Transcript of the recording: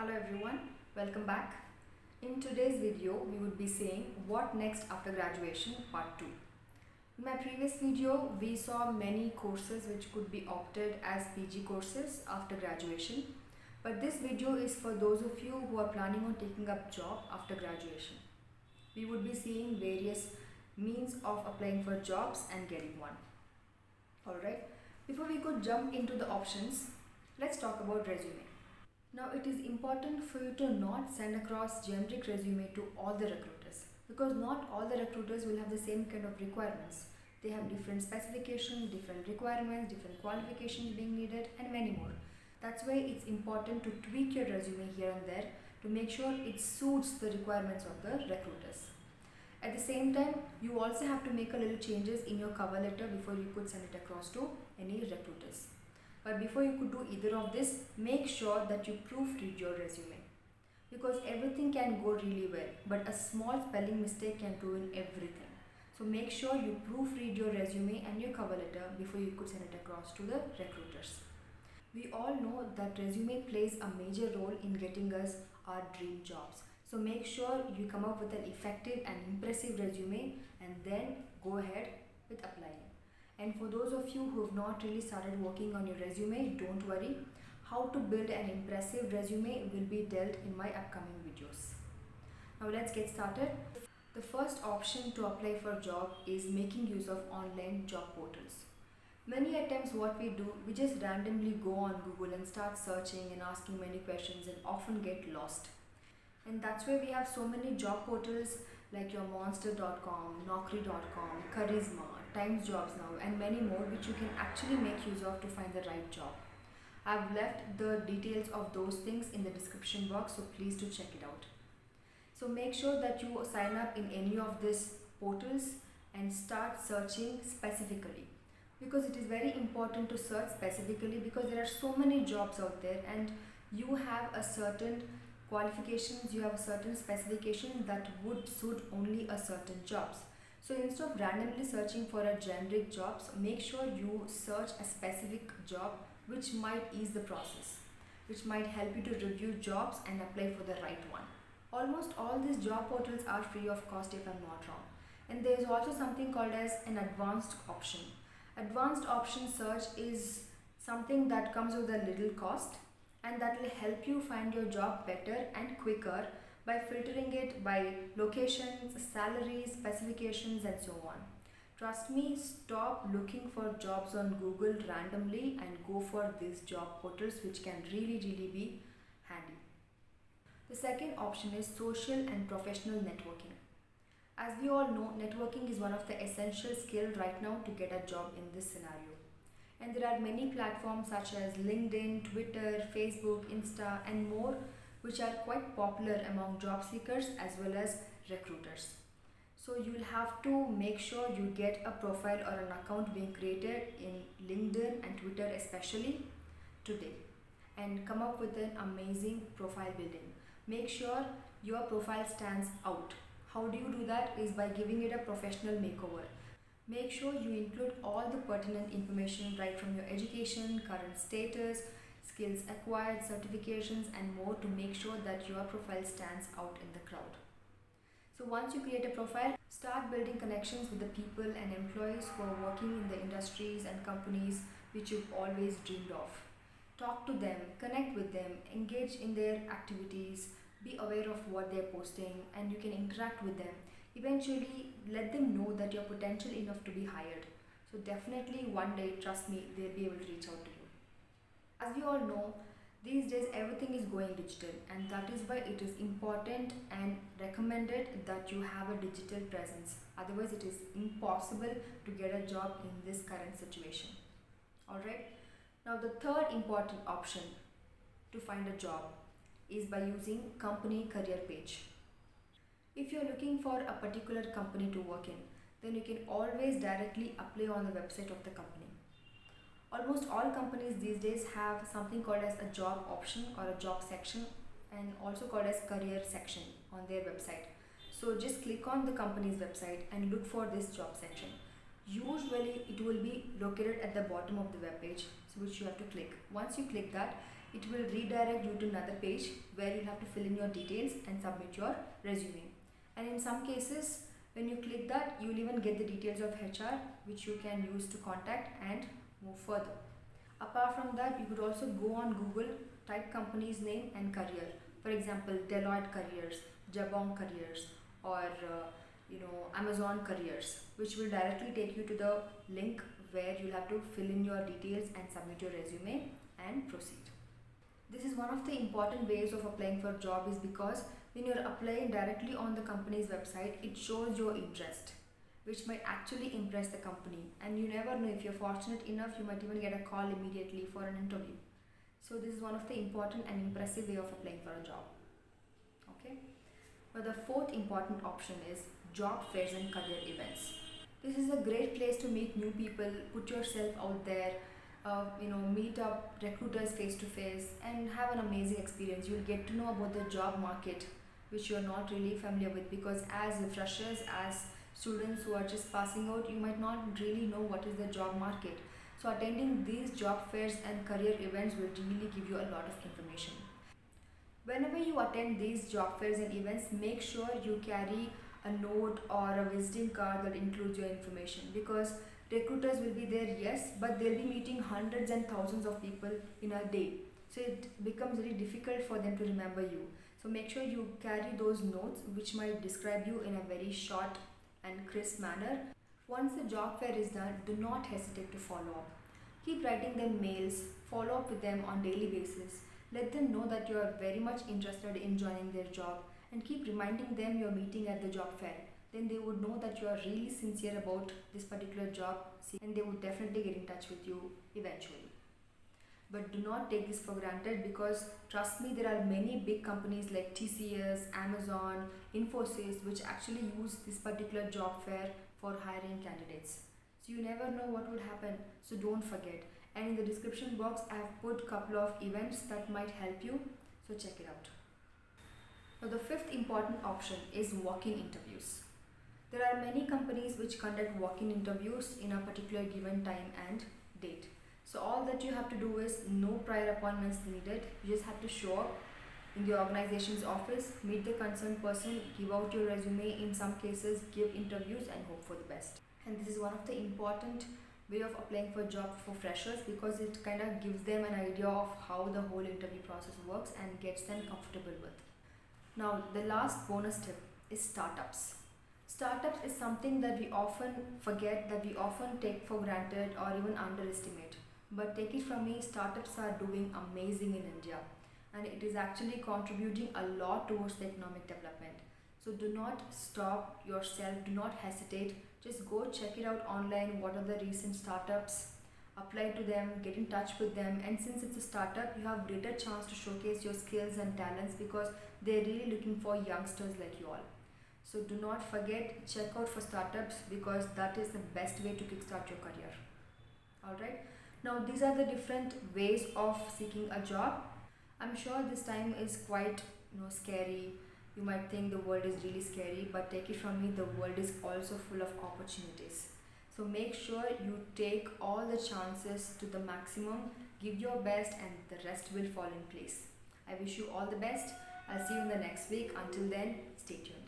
Hello everyone, welcome back. In today's video, we would be saying what next after graduation part 2. In my previous video, we saw many courses which could be opted as PG courses after graduation. But this video is for those of you who are planning on taking up job after graduation. We would be seeing various means of applying for jobs and getting one. Alright, before we could jump into the options, let's talk about resume. Now it is important for you to not send across generic resume to all the recruiters because not all the recruiters will have the same kind of requirements. They have different specifications, different requirements, different qualifications being needed and many more. That's why it's important to tweak your resume here and there to make sure it suits the requirements of the recruiters. At the same time, you also have to make a little changes in your cover letter before you could send it across to any recruiters. But before you could do either of this, make sure that you proofread your resume. Because everything can go really well, but a small spelling mistake can ruin everything. So make sure you proofread your resume and your cover letter before you could send it across to the recruiters. We all know that resume plays a major role in getting us our dream jobs. So make sure you come up with an effective and impressive resume and then go ahead with applying. And for those of you who have not really started working on your resume, don't worry. How to build an impressive resume will be dealt in my upcoming videos. Now let's get started. The first option to apply for a job is making use of online job portals. Many times what we do, we just randomly go on Google and start searching and asking many questions and often get lost. And that's why we have so many job portals like your monster.com, naukri.com, Charisma, Times Jobs Now and many more which you can actually make use of to find the right job. I've left the details of those things in the description box, so please do check it out. So make sure that you sign up in any of these portals and start searching specifically, because it is very important to search specifically because there are so many jobs out there and you have a certain qualifications, you have a certain specification that would suit only a certain jobs. So instead of randomly searching for a generic jobs, make sure you search a specific job which might ease the process, which might help you to review jobs and apply for the right one. Almost all these job portals are free of cost if I'm not wrong. And there is also something called as an advanced option. Advanced option search is something that comes with a little cost and that will help you find your job better and quicker by filtering it by locations, salaries, specifications and so on. Trust me, stop looking for jobs on Google randomly and go for these job portals which can really be handy. The second option is social and professional networking. As we all know, networking is one of the essential skills right now to get a job in this scenario. And there are many platforms such as LinkedIn, Twitter, Facebook, Insta and more which are quite popular among job seekers as well as recruiters. So you'll have to make sure you get a profile or an account being created in LinkedIn and Twitter especially today and come up with an amazing profile building. Make sure your profile stands out. How do you do that? Is by giving it a professional makeover. Make sure you include all the pertinent information right from your education, current status, skills acquired, certifications and more to make sure that your profile stands out in the crowd. So once you create a profile, start building connections with the people and employees who are working in the industries and companies which you've always dreamed of. Talk to them, connect with them, engage in their activities, be aware of what they're posting and you can interact with them. Eventually, let them know that you're potential enough to be hired. So definitely one day, trust me, they'll be able to reach out to you. As we all know, these days everything is going digital and that is why it is important and recommended that you have a digital presence. Otherwise, it is impossible to get a job in this current situation. Alright. Now the third important option to find a job is by using company career page. If you're looking for a particular company to work in, then you can always directly apply on the website of the company. Almost all companies these days have something called as a job option or a job section and also called as career section on their website. So just click on the company's website and look for this job section. Usually it will be located at the bottom of the web page, so which you have to click. Once you click that, it will redirect you to another page where you'll have to fill in your details and submit your resume. And in some cases, when you click that, you'll even get the details of HR which you can use to contact and move further. Apart from that, you could also go on Google, type company's name and career. For example, Deloitte careers, Jabong careers, or Amazon careers, which will directly take you to the link where you'll have to fill in your details and submit your resume and proceed. This is one of the important ways of applying for a job, is because when you're applying directly on the company's website, it shows your interest, which might actually impress the company. And you never know, if you're fortunate enough, you might even get a call immediately for an interview. So this is one of the important and impressive way of applying for a job. Okay. But the fourth important option is job fairs and career events. This is a great place to meet new people, put yourself out there, meet up recruiters face to face and have an amazing experience. You'll get to know about the job market, which you're not really familiar with, because as freshers, as students who are just passing out, you might not really know what is the job market. So attending these job fairs and career events will really give you a lot of information. Whenever you attend these job fairs and events, make sure you carry a note or a visiting card that includes your information, because recruiters will be there, yes, but they'll be meeting hundreds and thousands of people in a day. So it becomes really difficult for them to remember you. So make sure you carry those notes which might describe you in a very short and crisp manner. Once the job fair is done, do not hesitate to follow up. Keep writing them mails, follow up with them on daily basis. Let them know that you are very much interested in joining their job, and keep reminding them you're meeting at the job fair. Then they would know that you are really sincere about this particular job, and they would definitely get in touch with you eventually. But do not take this for granted, because trust me, there are many big companies like TCS, Amazon, Infosys, which actually use this particular job fair for hiring candidates. So you never know what would happen, so don't forget. And in the description box, I have put a couple of events that might help you, so check it out. Now the fifth important option is walk-in interviews. There are many companies which conduct walk-in interviews in a particular given time and date. So all that you have to do is no prior appointments needed. You just have to show up in the organization's office, meet the concerned person, give out your resume, in some cases give interviews and hope for the best. And this is one of the important way of applying for a job for freshers, because it kind of gives them an idea of how the whole interview process works and gets them comfortable with. Now the last bonus tip is startups. Startups is something that we often forget, that we often take for granted or even underestimate. But take it from me, startups are doing amazing in India, and it is actually contributing a lot towards the economic development. So do not stop yourself, do not hesitate, just go check it out online. What are the recent startups? Apply to them, get in touch with them, and since it's a startup, you have greater chance to showcase your skills and talents, because they're really looking for youngsters like you all. So do not forget, check out for startups, because that is the best way to kickstart your career. Alright, now these are the different ways of seeking a job. I'm sure this time is quite scary. You might think the world is really scary, but take it from me, the world is also full of opportunities. So make sure you take all the chances to the maximum, give your best, and the rest will fall in place. I wish you all the best. I'll see you in the next week. Until then, stay tuned.